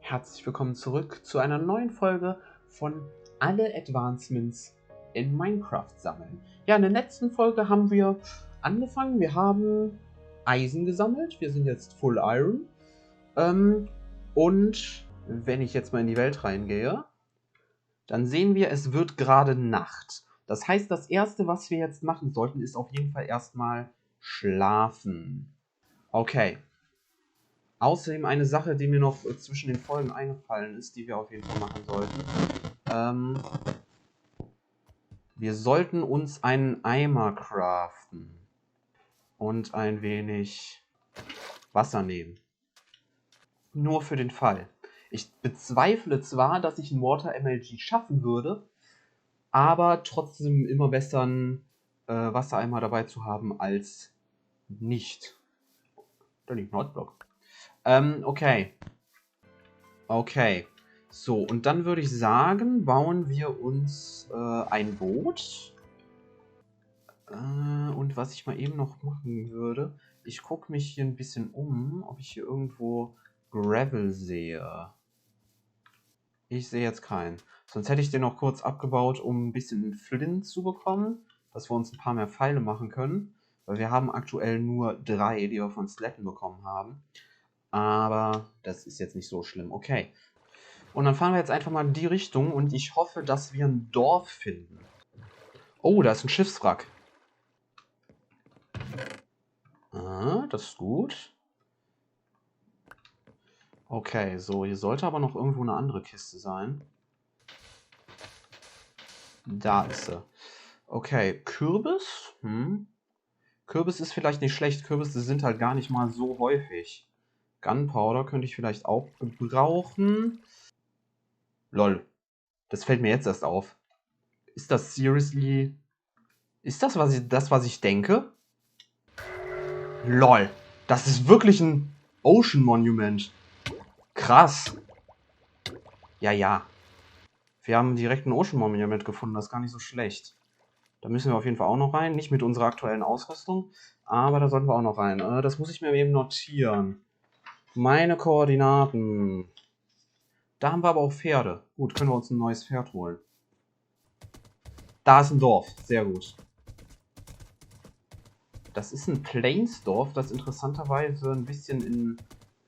Herzlich willkommen zurück zu einer neuen Folge von Alle Advancements in Minecraft sammeln. Ja, in der letzten Folge haben wir angefangen. Wir haben Eisen gesammelt. Wir sind jetzt Full Iron. Und wenn ich jetzt mal in die Welt reingehe, dann sehen wir, es wird gerade Nacht. Das heißt, das Erste, was wir jetzt machen sollten, ist auf jeden Fall erstmal schlafen. Okay. Außerdem eine Sache, die mir noch zwischen den Folgen eingefallen ist, die wir auf jeden Fall machen sollten. Wir sollten uns einen Eimer craften und ein wenig Wasser nehmen. Nur für den Fall. Ich bezweifle zwar, dass ich ein Water MLG schaffen würde, aber trotzdem immer besser einen Wassereimer dabei zu haben als nicht. Da liegt ein Holzblock. Okay. Okay. So, und dann würde ich sagen, bauen wir uns ein Boot. Und was ich mal eben noch machen würde, ich gucke mich hier ein bisschen um, ob ich hier irgendwo Gravel sehe. Ich sehe jetzt keinen. Sonst hätte ich den noch kurz abgebaut, um ein bisschen Flint zu bekommen, dass wir uns ein paar mehr Pfeile machen können. Weil wir haben aktuell nur 3, die wir von Slatten bekommen haben. Aber das ist jetzt nicht so schlimm. Okay. Und dann fahren wir jetzt einfach mal in die Richtung und ich hoffe, dass wir ein Dorf finden. Oh, da ist ein Schiffswrack. Ah, das ist gut. Okay, so, hier sollte aber noch irgendwo eine andere Kiste sein. Da ist sie. Okay, Kürbis? Kürbis ist vielleicht nicht schlecht. Kürbisse sind halt gar nicht mal so häufig. Gunpowder könnte ich vielleicht auch gebrauchen. Lol. Das fällt mir jetzt erst auf. Ist das seriously... Ist das, was ich denke? Lol. Das ist wirklich ein Ocean Monument. Krass. Ja, ja. Wir haben direkt ein Ocean Monument gefunden. Das ist gar nicht so schlecht. Da müssen wir auf jeden Fall auch noch rein. Nicht mit unserer aktuellen Ausrüstung. Aber da sollten wir auch noch rein. Das muss ich mir eben notieren. Meine Koordinaten. Da haben wir aber auch Pferde. Gut, können wir uns ein neues Pferd holen. Da ist ein Dorf. Sehr gut. Das ist ein Plainsdorf, das interessanterweise ein bisschen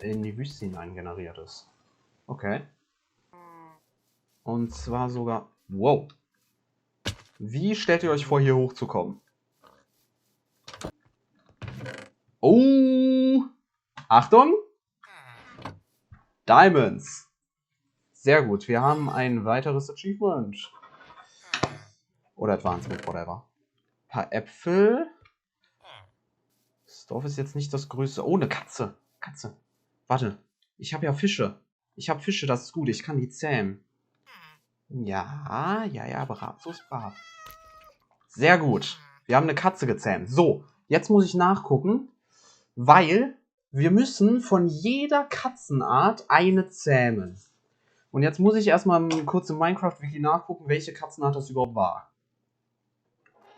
in die Wüste hinein generiert ist. Okay. Und zwar sogar... Wow. Wie stellt ihr euch vor, hier hochzukommen? Oh! Achtung! Diamonds! Sehr gut, wir haben ein weiteres Achievement. Oder Advancement, whatever. Ein paar Äpfel. Das Dorf ist jetzt nicht das größte. Oh, eine Katze. Katze. Warte, ich habe ja Fische. Ich habe Fische, das ist gut. Ich kann die zähmen. Ja, brav. So ist brav. Sehr gut. Wir haben eine Katze gezähmt. So, jetzt muss ich nachgucken, weil wir müssen von jeder Katzenart eine zähmen. Und jetzt muss ich erstmal kurz im Minecraft-Wiki nachgucken, welche Katzenart das überhaupt war.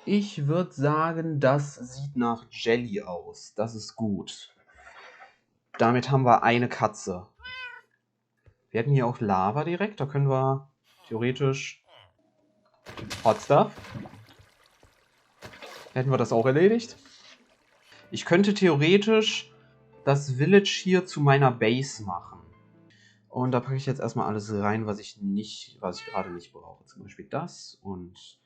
Ich würde sagen, das sieht nach Jelly aus. Das ist gut. Damit haben wir eine Katze. Wir hätten hier auch Lava direkt. Da können wir theoretisch... Hot Stuff. Hätten wir das auch erledigt. Ich könnte theoretisch das Village hier zu meiner Base machen. Und da packe ich jetzt erstmal alles rein, was ich gerade nicht brauche. Zum Beispiel das und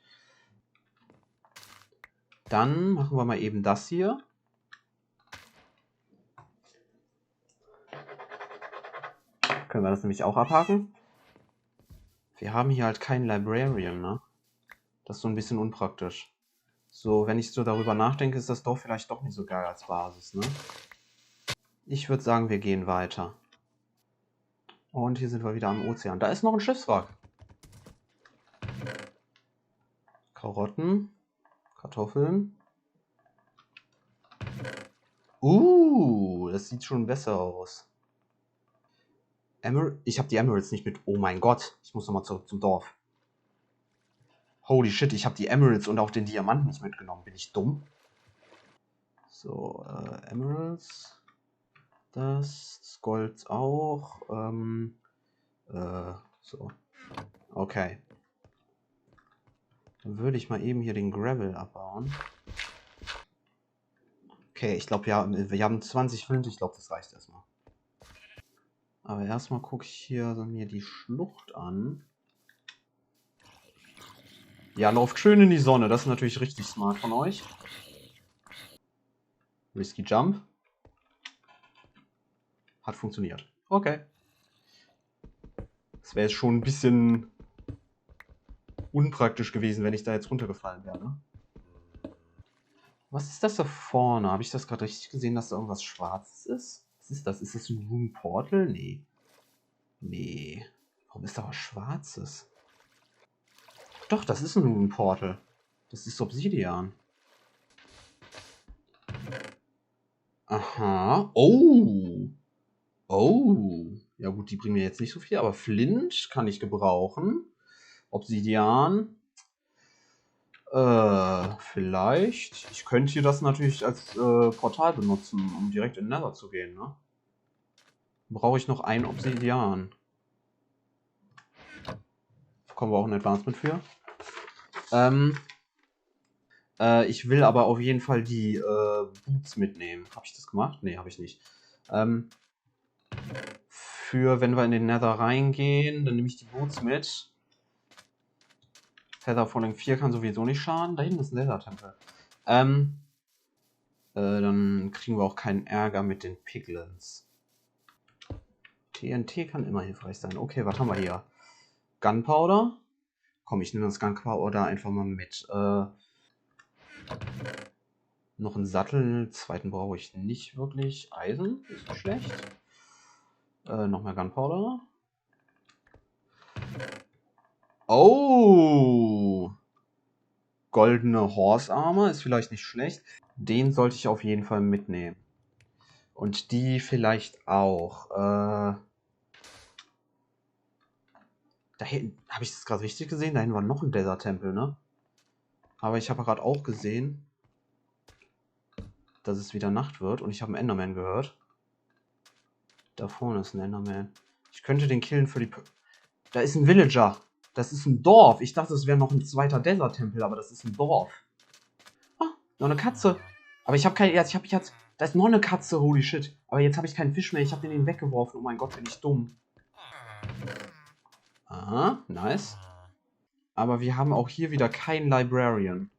dann machen wir mal eben das hier. Können wir das nämlich auch abhaken. Wir haben hier halt keinen Librarian, ne? Das ist so ein bisschen unpraktisch. So, wenn ich so darüber nachdenke, ist das Dorf vielleicht doch nicht so geil als Basis, ne? Ich würde sagen, wir gehen weiter. Und hier sind wir wieder am Ozean. Da ist noch ein Schiffswrack. Karotten. Kartoffeln. Das sieht schon besser aus. Ich habe die Emeralds nicht mit... Oh mein Gott, ich muss nochmal zurück zum Dorf. Holy shit, ich habe die Emeralds und auch den Diamanten nicht mitgenommen. Bin ich dumm? So, Emeralds. Das Gold auch. So. Okay. Dann würde ich mal eben hier den Gravel abbauen. Okay, ich glaube, ja, wir haben 20 Flint. Ich glaube, das reicht erstmal. Aber erstmal gucke ich hier mir die Schlucht an. Ja, lauft schön in die Sonne. Das ist natürlich richtig smart von euch. Risky Jump. Hat funktioniert. Okay. Das wäre jetzt schon ein bisschen unpraktisch gewesen, wenn ich da jetzt runtergefallen wäre. Was ist das da vorne? Habe ich das gerade richtig gesehen, dass da irgendwas Schwarzes ist? Was ist das? Ist das ein Rune Portal? Nee. Nee. Warum ist da was Schwarzes? Doch, das ist ein Rune Portal. Das ist Obsidian. Aha. Oh. Oh. Ja gut, die bringen mir jetzt nicht so viel, aber Flint kann ich gebrauchen. Obsidian. Vielleicht. Ich könnte hier das natürlich als Portal benutzen, um direkt in Nether zu gehen, ne? Brauche ich noch ein Obsidian. Bekommen wir auch ein Advancement für. Ich will aber auf jeden Fall die Boots mitnehmen. Habe ich das gemacht? Ne, habe ich nicht. Für wenn wir in den Nether reingehen, dann nehme ich die Boots mit. Feather Falling 4 kann sowieso nicht schaden. Da hinten ist ein Nether-Tempel. Dann kriegen wir auch keinen Ärger mit den Piglins. TNT kann immer hilfreich sein. Okay, was haben wir hier? Gunpowder. Komm, ich nehme das Gunpowder einfach mal mit. Noch einen Sattel. Zweiten brauche ich nicht wirklich. Eisen ist nicht schlecht. Noch mehr Gunpowder. Oh! Goldene Horse Armor ist vielleicht nicht schlecht. Den sollte ich auf jeden Fall mitnehmen. Und die vielleicht auch. Da hinten, habe ich das gerade richtig gesehen? Da hinten war noch ein Desert-Tempel, ne? Aber ich habe gerade auch gesehen, dass es wieder Nacht wird und ich habe einen Enderman gehört. Da vorne ist ein Enderman. Ich könnte den killen für die... Da ist ein Villager. Das ist ein Dorf. Ich dachte, es wäre noch ein zweiter Desert-Tempel, aber das ist ein Dorf. Ah, noch eine Katze. Aber ich habe keine... Ich habe jetzt... Da ist noch eine Katze, holy shit. Aber jetzt habe ich keinen Fisch mehr. Ich habe den weggeworfen. Oh mein Gott, bin ich dumm. Aha, nice. Aber wir haben auch hier wieder keinen Librarian.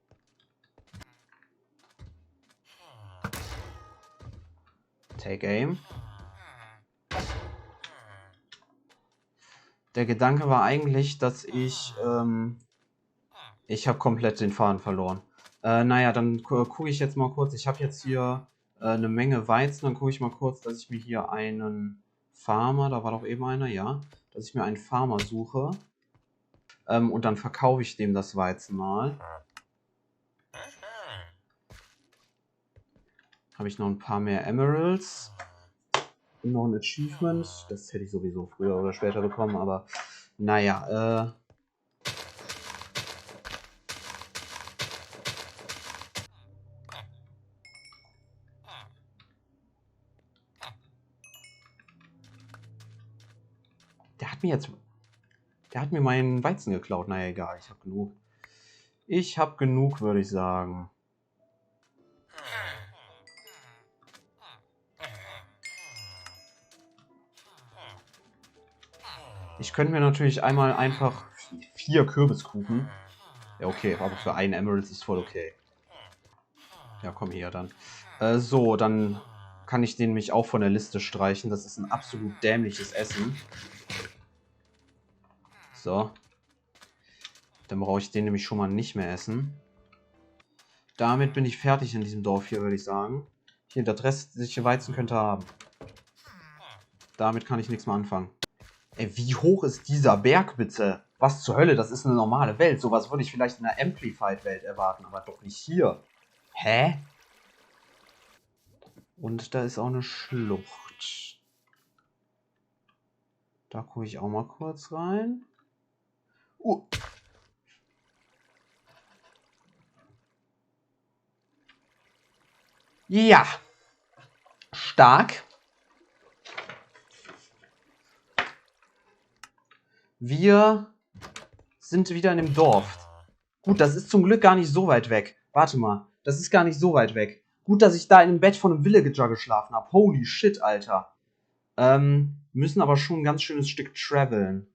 Take aim. Der Gedanke war eigentlich, dass ich habe komplett den Faden verloren. Naja, dann gucke ich jetzt mal kurz. Ich habe jetzt hier eine Menge Weizen. Dann gucke ich mal kurz, dass ich mir hier einen Farmer, da war doch eben einer, ja, dass ich mir einen Farmer suche. Und dann verkaufe ich dem das Weizen mal. Habe ich noch ein paar mehr Emeralds. Noch ein Achievement. Das hätte ich sowieso früher oder später bekommen, aber naja, Der hat mir meinen Weizen geklaut. Naja, egal, ich habe genug. Ich habe genug, würde ich sagen. Ich könnte mir natürlich einmal einfach 4 Kürbiskuchen. Ja, okay, aber für einen Emerald ist voll okay. Ja, komm her dann. So, dann kann ich den nämlich auch von der Liste streichen. Das ist ein absolut dämliches Essen. So. Dann brauche ich den nämlich schon mal nicht mehr essen. Damit bin ich fertig in diesem Dorf hier, würde ich sagen. Hier, das restliche Weizen könnt ihr haben. Damit kann ich nichts mehr anfangen. Ey, wie hoch ist dieser Berg bitte? Was zur Hölle? Das ist eine normale Welt. Sowas würde ich vielleicht in einer Amplified-Welt erwarten, aber doch nicht hier. Hä? Und da ist auch eine Schlucht. Da gucke ich auch mal kurz rein. Ja. Stark. Wir sind wieder in dem Dorf. Gut, das ist zum Glück gar nicht so weit weg. Warte mal, das ist gar nicht so weit weg. Gut, dass ich da in dem Bett von einem Villager geschlafen habe. Holy shit, Alter. Müssen aber schon ein ganz schönes Stück traveln.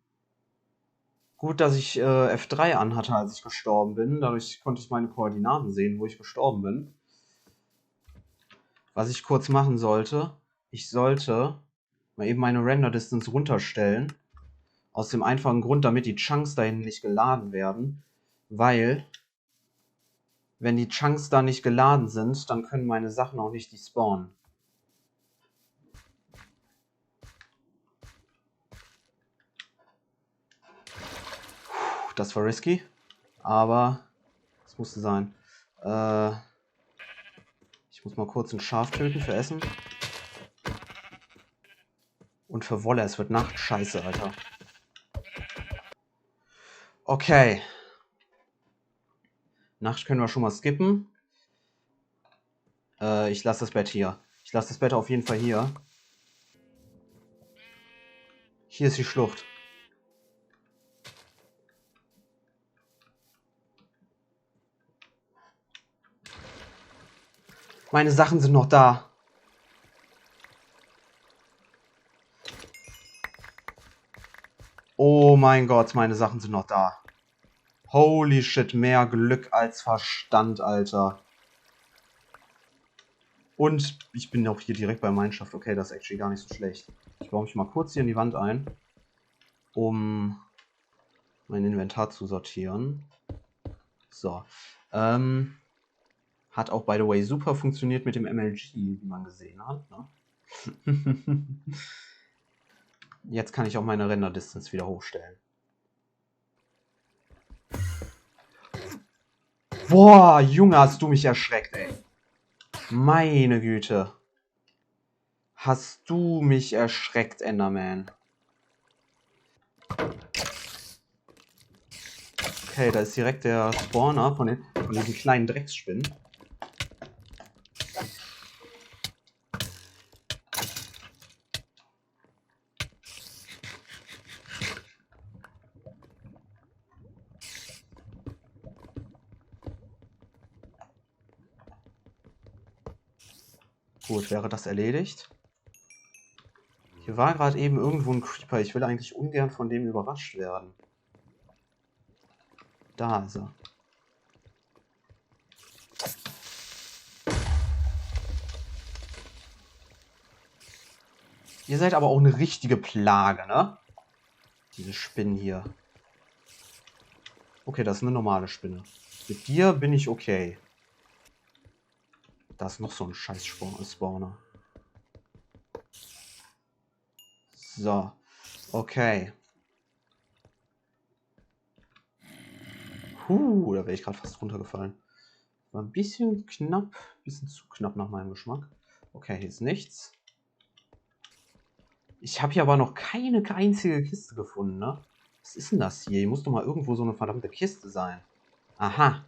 Gut, dass ich F3 anhatte, als ich gestorben bin. Dadurch konnte ich meine Koordinaten sehen, wo ich gestorben bin. Was ich kurz machen sollte, ich sollte mal eben meine Render Distance runterstellen. Aus dem einfachen Grund, damit die Chunks dahin nicht geladen werden. Weil, wenn die Chunks da nicht geladen sind, dann können meine Sachen auch nicht despawnen. Das war risky, aber es musste sein. Ich muss mal kurz ein Schaf töten für Essen. Und für Wolle, es wird Nacht. Scheiße, Alter. Okay. Nacht können wir schon mal skippen. Ich lasse das Bett hier. Ich lasse das Bett auf jeden Fall hier. Hier ist die Schlucht. Meine Sachen sind noch da. Oh mein Gott, meine Sachen sind noch da. Holy shit, mehr Glück als Verstand, Alter. Und ich bin auch hier direkt bei Mineshaft. Okay, das ist actually gar nicht so schlecht. Ich baue mich mal kurz hier in die Wand ein, um mein Inventar zu sortieren. So. Hat auch, by the way, super funktioniert mit dem MLG, wie man gesehen hat. Ne? Jetzt kann ich auch meine Render-Distance wieder hochstellen. Boah, Junge, hast du mich erschreckt, ey. Meine Güte. Hast du mich erschreckt, Enderman. Okay, da ist direkt der Spawner von diesen kleinen Drecksspinnen. Gut, wäre das erledigt. Hier war gerade eben irgendwo ein Creeper. Ich will eigentlich ungern von dem überrascht werden. Da ist er. Ihr seid aber auch eine richtige Plage, ne? Diese Spinnen hier. Okay, das ist eine normale Spinne. Mit dir bin ich okay. Da ist noch so ein scheiß Spawner. So. Okay. Da wäre ich gerade fast runtergefallen. War ein bisschen knapp. Ein bisschen zu knapp nach meinem Geschmack. Okay, hier ist nichts. Ich habe hier aber noch keine einzige Kiste gefunden, ne? Was ist denn das hier? Hier muss doch mal irgendwo so eine verdammte Kiste sein. Aha.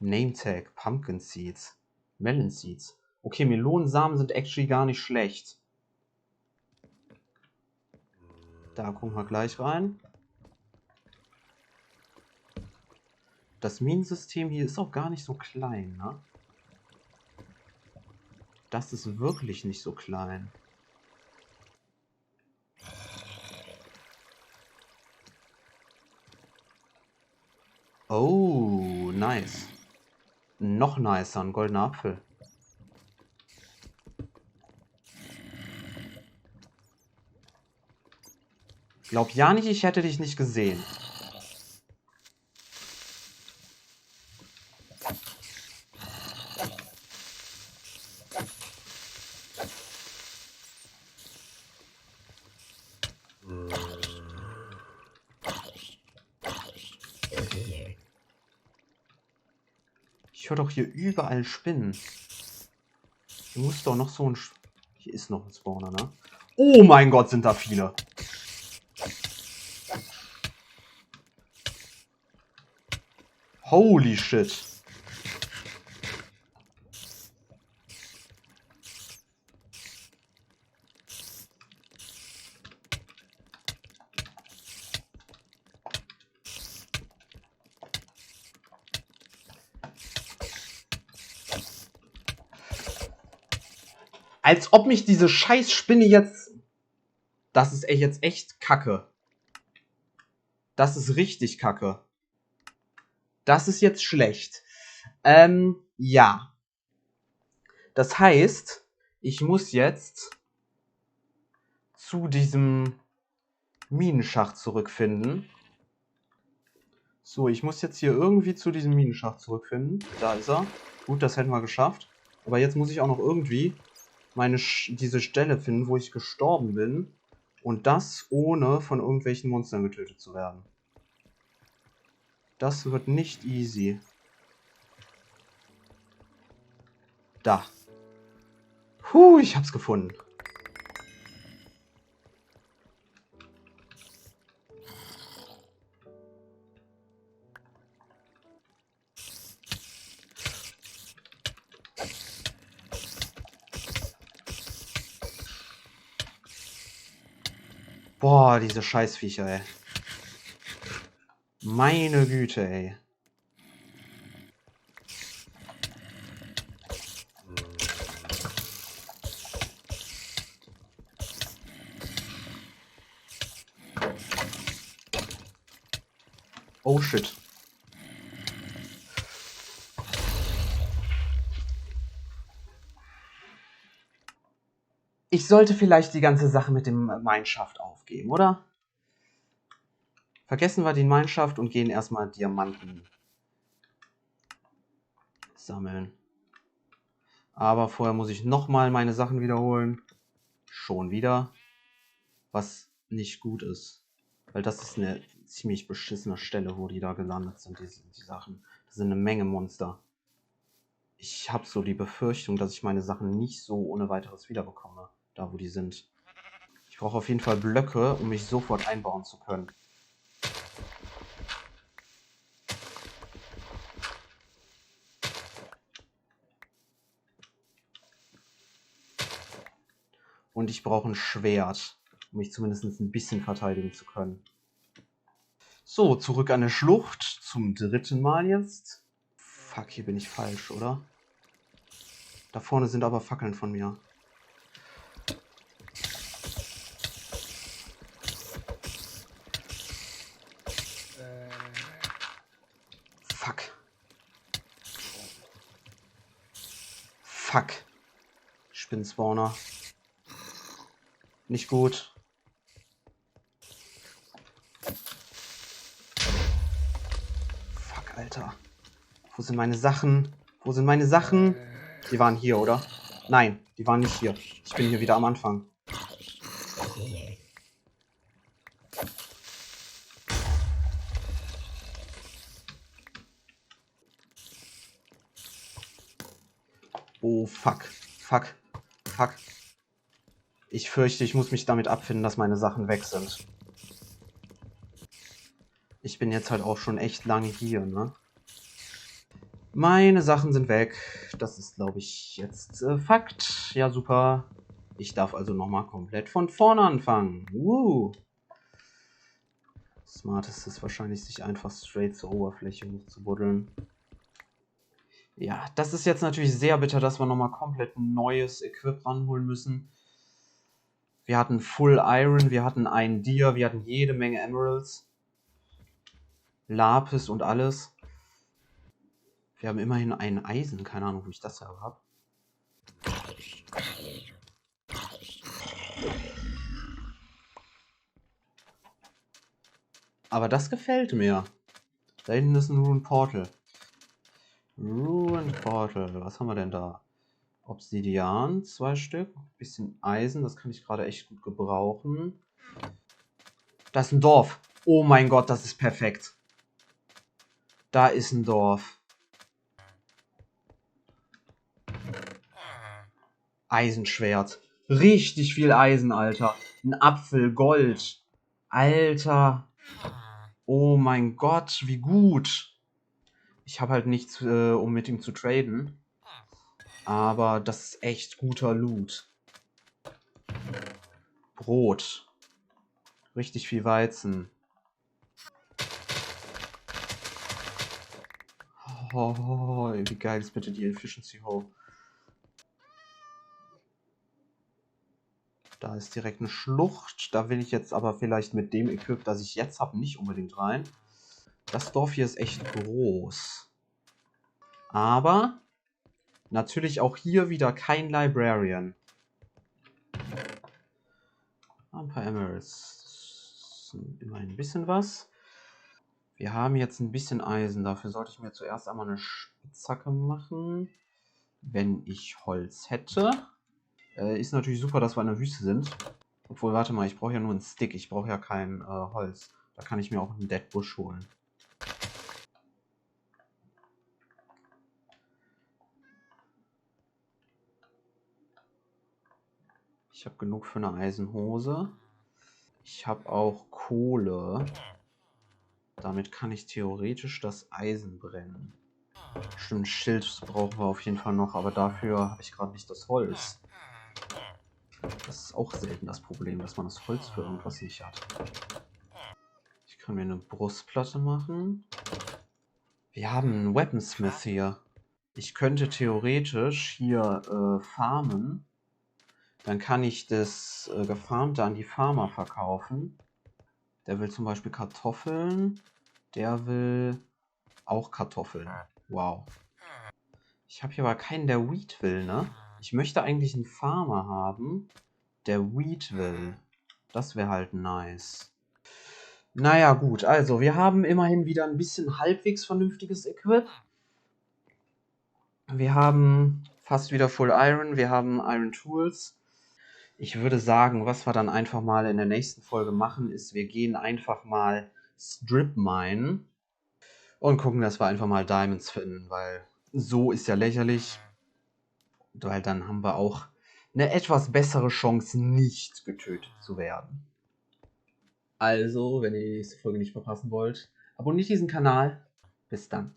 Name Tag, Pumpkin Seeds, Melon Seeds. Okay, Melonensamen sind actually gar nicht schlecht. Da gucken wir gleich rein. Das Minensystem hier ist auch gar nicht so klein, ne? Das ist wirklich nicht so klein. Oh, nice. Noch nicer, ein goldener Apfel. Glaub ja nicht, ich hätte dich nicht gesehen. Ich höre doch hier überall Spinnen. Hier muss doch noch so ein... Hier ist noch ein Spawner, ne? Oh mein Gott, sind da viele. Holy shit. Als ob mich diese Scheißspinne jetzt... Das ist jetzt echt kacke. Das ist richtig kacke. Das ist jetzt schlecht. Ja. Das heißt, ich muss jetzt zu diesem Minenschacht zurückfinden. So, ich muss jetzt hier irgendwie zu diesem Minenschacht zurückfinden. Da ist er. Gut, das hätten wir geschafft. Aber jetzt muss ich auch noch irgendwie diese Stelle finden, wo ich gestorben bin. Und das ohne von irgendwelchen Monstern getötet zu werden. Das wird nicht easy. Da. Puh, ich hab's gefunden. Boah, diese Scheißviecher, ey. Meine Güte, ey. Oh shit. Ich sollte vielleicht die ganze Sache mit dem Mineshaft aufgeben, oder? Vergessen wir den Mineshaft und gehen erstmal Diamanten sammeln. Aber vorher muss ich nochmal meine Sachen wiederholen. Schon wieder. Was nicht gut ist. Weil das ist eine ziemlich beschissene Stelle, wo die da gelandet sind, die Sachen. Das sind eine Menge Monster. Ich habe so die Befürchtung, dass ich meine Sachen nicht so ohne weiteres wiederbekomme. Da, wo die sind. Ich brauche auf jeden Fall Blöcke, um mich sofort einbauen zu können. Und ich brauche ein Schwert, um mich zumindest ein bisschen verteidigen zu können. So, zurück an der Schlucht. Zum dritten Mal jetzt. Fuck, hier bin ich falsch, oder? Da vorne sind aber Fackeln von mir. Fuck. Fuck. Spinnspawner. Nicht gut. Fuck, Alter. Wo sind meine Sachen? Wo sind meine Sachen? Die waren hier, oder? Nein, die waren nicht hier. Ich bin hier wieder am Anfang. Oh, fuck. Fuck. Fuck. Ich fürchte, ich muss mich damit abfinden, dass meine Sachen weg sind. Ich bin jetzt halt auch schon echt lange hier, ne? Meine Sachen sind weg. Das ist, glaube ich, jetzt Fakt. Ja, super. Ich darf also nochmal komplett von vorne anfangen. Smartest ist wahrscheinlich, sich einfach straight zur Oberfläche hochzubuddeln. Ja, das ist jetzt natürlich sehr bitter, dass wir nochmal komplett neues Equip ranholen müssen. Wir hatten Full Iron, wir hatten einen Deer, wir hatten jede Menge Emeralds. Lapis und alles. Wir haben immerhin ein Eisen, keine Ahnung, wo ich das habe. Aber das gefällt mir. Da hinten ist ein Rune Portal. Rune Portal, was haben wir denn da? Obsidian, 2 Stück. Bisschen Eisen, das kann ich gerade echt gut gebrauchen. Da ist ein Dorf. Oh mein Gott, das ist perfekt. Da ist ein Dorf. Eisenschwert. Richtig viel Eisen, Alter. Ein Apfel, Gold. Alter. Oh mein Gott, wie gut. Ich habe halt nichts, um mit ihm zu traden. Aber das ist echt guter Loot. Brot. Richtig viel Weizen. Oh, wie geil ist bitte die Efficiency Hoe. Da ist direkt eine Schlucht. Da will ich jetzt aber vielleicht mit dem Equip, das ich jetzt habe, nicht unbedingt rein. Das Dorf hier ist echt groß. Aber natürlich auch hier wieder kein Librarian. Ein paar Emeralds. Das ist immerhin ein bisschen was. Wir haben jetzt ein bisschen Eisen. Dafür sollte ich mir zuerst einmal eine Spitzhacke machen. Wenn ich Holz hätte. Ist natürlich super, dass wir in der Wüste sind. Obwohl, warte mal, ich brauche ja nur einen Stick. Ich brauche ja kein Holz. Da kann ich mir auch einen Dead Bush holen. Ich habe genug für eine Eisenhose. Ich habe auch Kohle. Damit kann ich theoretisch das Eisen brennen. Stimmt, Schild brauchen wir auf jeden Fall noch, aber dafür habe ich gerade nicht das Holz. Das ist auch selten das Problem, dass man das Holz für irgendwas nicht hat. Ich kann mir eine Brustplatte machen. Wir haben einen Weaponsmith hier. Ich könnte theoretisch hier farmen. Dann kann ich das Gefarmte an die Farmer verkaufen. Der will zum Beispiel Kartoffeln. Der will auch Kartoffeln. Wow. Ich habe hier aber keinen, der Wheat will, ne? Ich möchte eigentlich einen Farmer haben, der Wheat will. Das wäre halt nice. Naja, gut. Also, wir haben immerhin wieder ein bisschen halbwegs vernünftiges Equip. Wir haben fast wieder Full Iron. Wir haben Iron Tools. Ich würde sagen, was wir dann einfach mal in der nächsten Folge machen, ist, wir gehen einfach mal Strip minen und gucken, dass wir einfach mal Diamonds finden, weil so ist ja lächerlich. Weil dann haben wir auch eine etwas bessere Chance, nicht getötet zu werden. Also, wenn ihr die nächste Folge nicht verpassen wollt, abonniert diesen Kanal. Bis dann.